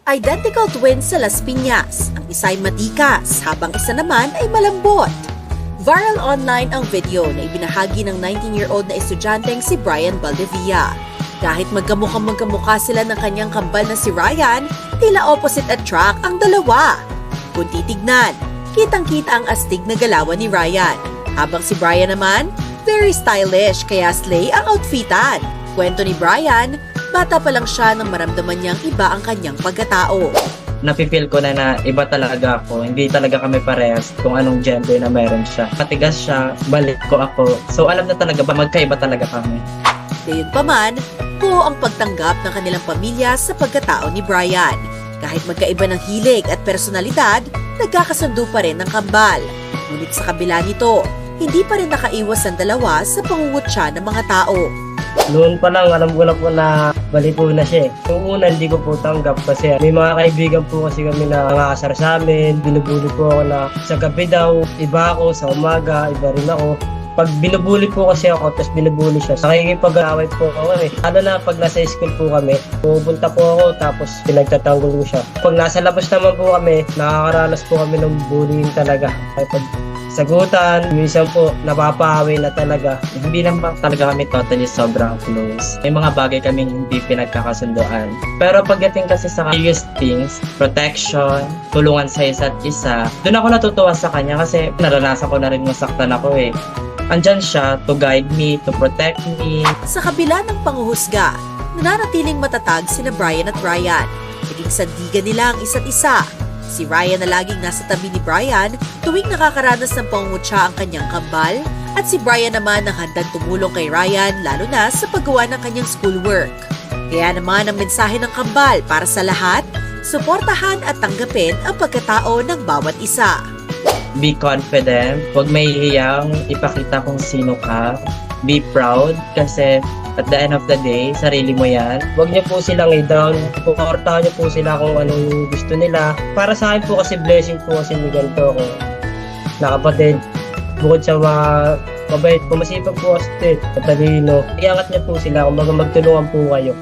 Identical twins sa Las Piñas. Ang isa ay matikas, habang isa naman ay malambot. Viral online ang video na ibinahagi ng 19-year-old na estudyanteng si Brian Valdevia. Kahit magkamukha sila ng kanyang kambal na si Ryan, tila opposite attract ang dalawa. Kung titignan, kitang-kita ang astig na galawan ni Ryan. Habang si Brian naman, very stylish kaya slay ang outfitan. Kwento ni Brian, bata pa lang siya nang maramdaman niyang iba ang kanyang pagkatao. Napipil ko na iba talaga ako. Hindi talaga kami parehas kung anong gender na meron siya. Matigas siya, balik ko ako. So alam na talaga ba magkaiba talaga kami. Gayunpaman, buo ang pagtanggap ng kanilang pamilya sa pagkatao ni Brian. Kahit magkaiba ng hilig at personalidad, nagkakasundo pa rin ng kambal. Ngunit sa kabila nito, hindi pa rin nakaiwas ang dalawa sa pangungutya ng mga tao. Noon pa lang, alam ko na po na balipo na siya. Noong una, hindi ko po tanggap kasi may mga kaibigan po kasi kami na nangaasar sa amin. Binubuli po ako na sa gabi daw, iba ako, sa umaga, iba rin ako. Pag binubuli po kasi ako, tapos binubuli siya, nakikipag-away po ako eh. Ano na, pag nasa school po kami, pupunta po ako, tapos pinagtatanggol ko siya. Pag nasa labas naman po kami, nakakaranas po kami ng bullying talaga. Pag sagutan, minsan po napapahawi na talaga. Hindi lang ba talaga kami totally sobrang close. May mga bagay kami hindi pinagkakasundoan. Pero pagdating kasi sa serious things, protection, tulungan sa isa't isa, doon ako natutuwa sa kanya kasi naranasan ko na rin masaktan ako eh. Andyan siya to guide me, to protect me. Sa kabila ng panghuhusga, nananatiling matatag sina Brian at Ryan. Naging sandigan nila ang isa't isa. Si Ryan na laging nasa tabi ni Brian tuwing nakakaranas ng pangungutya ang kanyang kambal, at si Brian naman ang handang tumulong kay Ryan lalo na sa paggawa ng kanyang schoolwork. Kaya naman ang mensahe ng kambal para sa lahat, suportahan at tanggapin ang pagkatao ng bawat isa. Be confident, huwag mahihiyang ipakita kung sino ka. Be proud kasi at the end of the day, sarili mo yan. Huwag niyo po silang i-down. Puportahan niyo po sila kung anong gusto nila. Para sa akin po kasi blessing po kasi ni ganito ako. Nakapatid. Bukod sa mabait po, masipag po kasi matalino. Iangat niyo po sila kung magtulungan po kayo.